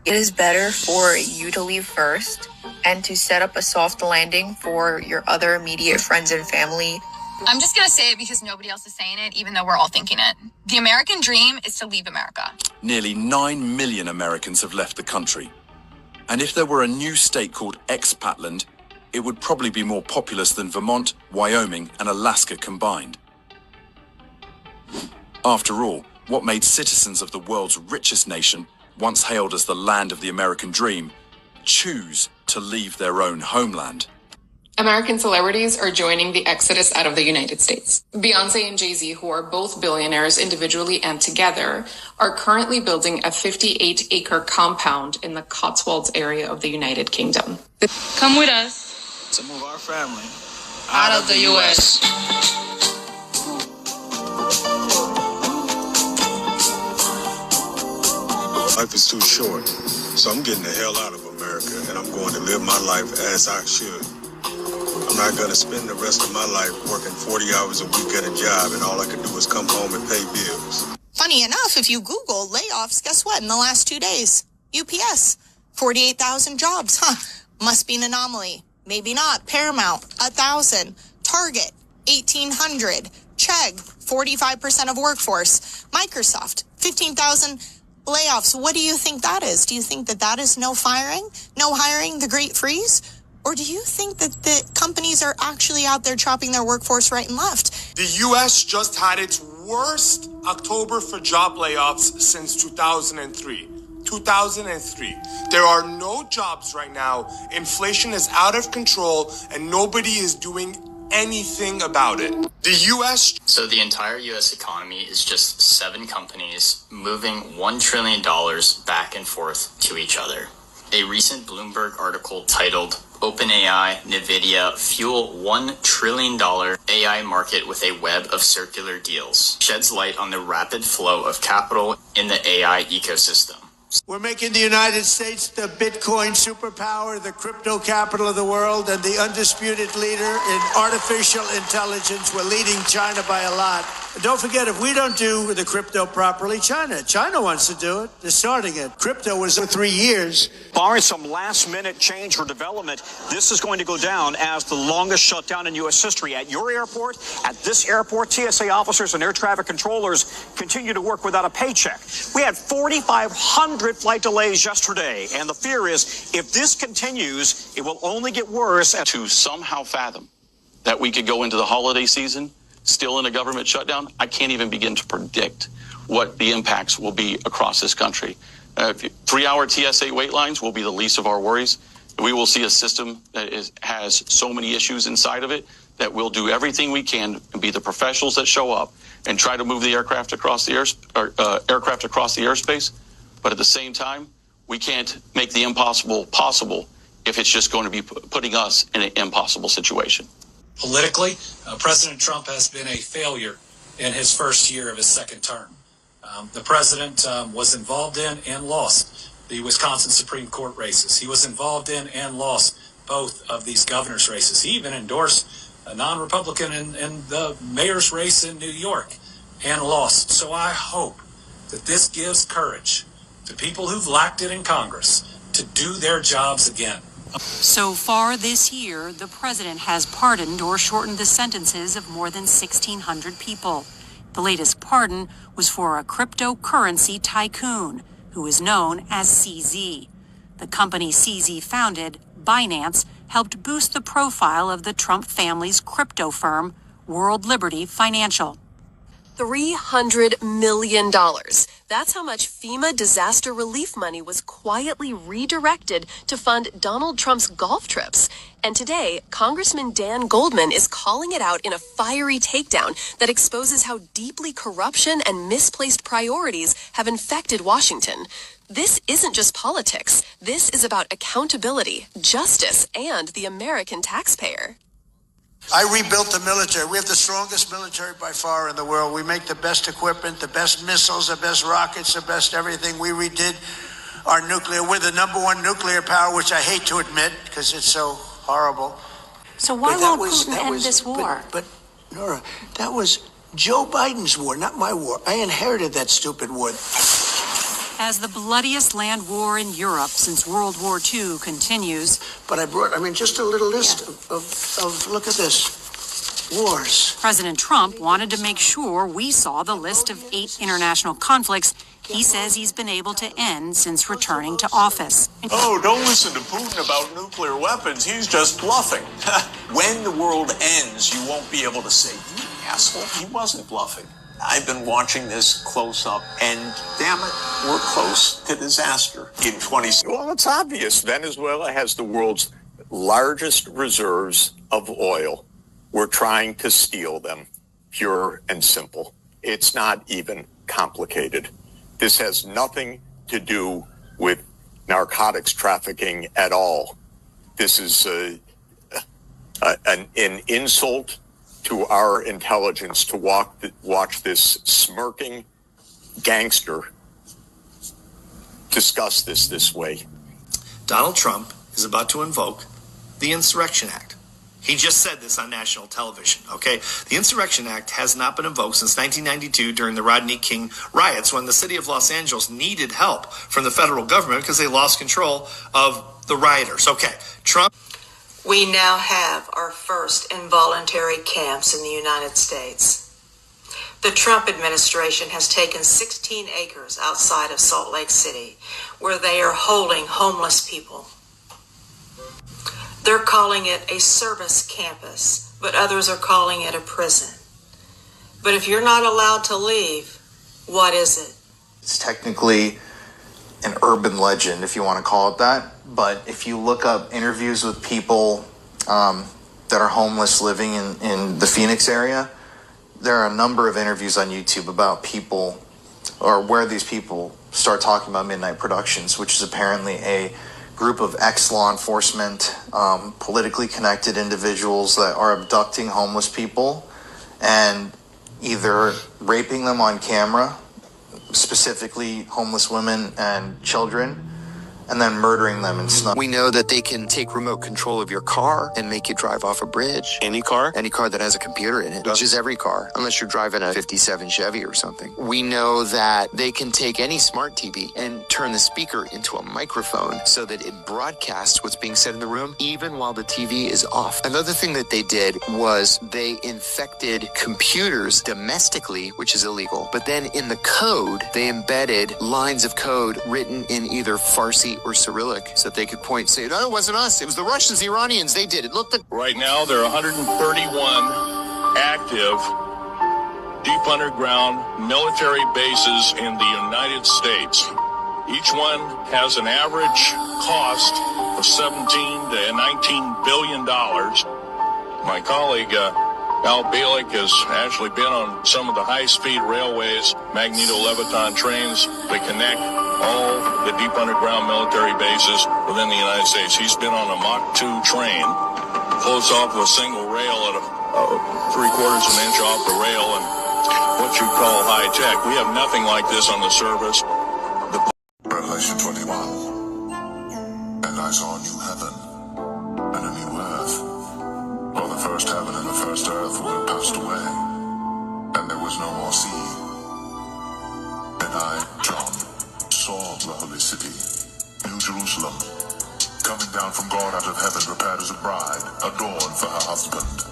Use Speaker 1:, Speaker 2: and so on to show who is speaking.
Speaker 1: It is better for you to leave first and to set up a soft landing for your other immediate friends and family.
Speaker 2: I'm just going to say it because nobody else is saying it, even though we're all thinking it. The American dream is to leave America.
Speaker 3: Nearly 9 million Americans have left the country. And if there were a new state called Expatland, it would probably be more populous than Vermont, Wyoming, and Alaska combined. After all, what made citizens of the world's richest nation, once hailed as the land of the American dream, choose to leave their own homeland?
Speaker 4: American celebrities are joining the exodus out of the United States. Beyoncé and Jay-Z, who are both billionaires individually and together, are currently building a 58-acre compound in the Cotswolds area of the United Kingdom.
Speaker 5: Come with us
Speaker 6: to move our family
Speaker 5: out of the U.S.
Speaker 7: Life is too short, so I'm getting the hell out of America, and I'm going to live my life as I should. I'm not going to spend the rest of my life working 40 hours a week at a job, and all I can do is come home and pay bills.
Speaker 8: Funny enough, if you Google layoffs, guess what? In the last 2 days, UPS, 48,000 jobs. Must be an anomaly. Maybe not. Paramount, 1,000. Target, 1,800. Chegg, 45% of workforce. Microsoft, 15,000 layoffs. What do you think that is? Do you think that that is no firing? No hiring, the great freeze? Or do you think that the companies are actually out there chopping their workforce right and left?
Speaker 9: The U.S. just had its worst October for job layoffs since 2003. 2003. There are no jobs right now. Inflation is out of control and nobody is doing anything about it. The U.S.
Speaker 10: So the entire U.S. economy is just 7 companies moving $1 trillion back and forth to each other. A recent Bloomberg article titled OpenAI, NVIDIA fuel $1 trillion AI market with a web of circular deals sheds light on the rapid flow of capital in the AI ecosystem.
Speaker 11: We're making the United States the Bitcoin superpower, the crypto capital of the world, and the undisputed leader in artificial intelligence. We're leading China by a lot. And don't forget, if we don't do the crypto properly, China wants to do it. They're starting it. Crypto was for 3 years.
Speaker 12: Barring some last-minute change or development, this is going to go down as the longest shutdown in U.S. history. At your airport, at this airport, TSA officers and air traffic controllers continue to work without a paycheck. We had 4,500 flight delays yesterday, and the fear is if this continues, it will only get worse.
Speaker 13: To somehow fathom that we could go into the holiday season still in a government shutdown, I can't even begin to predict what the impacts will be across this country. 3-hour TSA wait lines will be the least of our worries. We will see a system that has so many issues inside of it that we'll do everything we can and be the professionals that show up and try to move the aircraft across the airspace. But at the same time, we can't make the impossible possible if it's just going to be putting us in an impossible situation.
Speaker 14: Politically, President Trump has been a failure in his first year of his second term. The president was involved in and lost the Wisconsin Supreme Court races. He was involved in and lost both of these governor's races. He even endorsed a non-Republican in the mayor's race in New York and lost. So I hope that this gives courage to people who've lacked it in Congress to do their jobs again.
Speaker 15: So far this year, the president has pardoned or shortened the sentences of more than 1,600 people. The latest pardon was for a cryptocurrency tycoon who is known as CZ. The company CZ founded, Binance, helped boost the profile of the Trump family's crypto firm, World Liberty Financial.
Speaker 16: $300 million. That's how much FEMA disaster relief money was quietly redirected to fund Donald Trump's golf trips. And today, Congressman Dan Goldman is calling it out in a fiery takedown that exposes how deeply corruption and misplaced priorities have infected Washington. This isn't just politics. This is about accountability, justice, and the American taxpayer.
Speaker 11: I rebuilt the military. We have the strongest military by far in the world. We make the best equipment, the best missiles, the best rockets, the best everything. We redid our nuclear. We're the #1 nuclear power, which I hate to admit because it's so horrible.
Speaker 15: So why won't Putin end this war?
Speaker 11: But Nora, that was Joe Biden's war, not my war. I inherited that stupid war.
Speaker 15: As the bloodiest land war in Europe since World War II continues.
Speaker 11: But just a little list of look at this, wars.
Speaker 15: President Trump wanted to make sure we saw the list of 8 international conflicts he says he's been able to end since returning to office.
Speaker 6: Oh, don't listen to Putin about nuclear weapons. He's just bluffing. When the world ends, you won't be able to say, you asshole, he wasn't bluffing. I've been watching this close up, and damn it, we're close to disaster in 20.
Speaker 17: Well, it's obvious. Venezuela has the world's largest reserves of oil. We're trying to steal them, pure and simple. It's not even complicated. This has nothing to do with narcotics trafficking at all. This is an insult to our intelligence to watch this smirking gangster discuss this way.
Speaker 18: Donald Trump is about to invoke the Insurrection Act. He just said this on national television, okay? The Insurrection Act has not been invoked since 1992 during the Rodney King riots when the city of Los Angeles needed help from the federal government because they lost control of the rioters. Okay, Trump.
Speaker 19: We now have our first involuntary camps in the United States. The Trump administration has taken 16 acres outside of Salt Lake City where they are holding homeless people. They're calling it a service campus, but others are calling it a prison. But if you're not allowed to leave, what is it?
Speaker 20: It's technically an urban legend, if you want to call it that. But if you look up interviews with people that are homeless living in the Phoenix area, there are a number of interviews on YouTube about people, or where these people start talking about Midnight Productions, which is apparently a group of ex-law enforcement, politically connected individuals that are abducting homeless people and either raping them on camera, specifically homeless women and children, and then murdering them and snuff.
Speaker 21: We know that they can take remote control of your car and make you drive off a bridge.
Speaker 17: Any car?
Speaker 21: Any car that has a computer in it, which is every car, unless you're driving a 57 Chevy or something. We know that they can take any smart TV and turn the speaker into a microphone so that it broadcasts what's being said in the room, even while the TV is off. Another thing that they did was they infected computers domestically, which is illegal. But then in the code, they embedded lines of code written in either Farsi or Cyrillic so that they could point and say, no, it wasn't us. It was the Russians, the Iranians. They did it. Look at.
Speaker 22: Right now, there are 131 active deep underground military bases in the United States. Each one has an average cost of $17 to $19 billion. My colleague, Al Bielek, has actually been on some of the high-speed railways, magneto-leviton trains that connect all the deep underground military bases within the United States. He's been on a Mach 2 train, close off of a single rail at three-quarters of an inch off the rail, and what you call high-tech. We have nothing like this on the service.
Speaker 7: Revelation 21. And I saw a new heaven and a new earth. For the first heaven and the first earth were passed away, and there was no more sea. And I, John, saw the holy city, New Jerusalem, coming down from God out of heaven, prepared as a bride, adorned for her husband.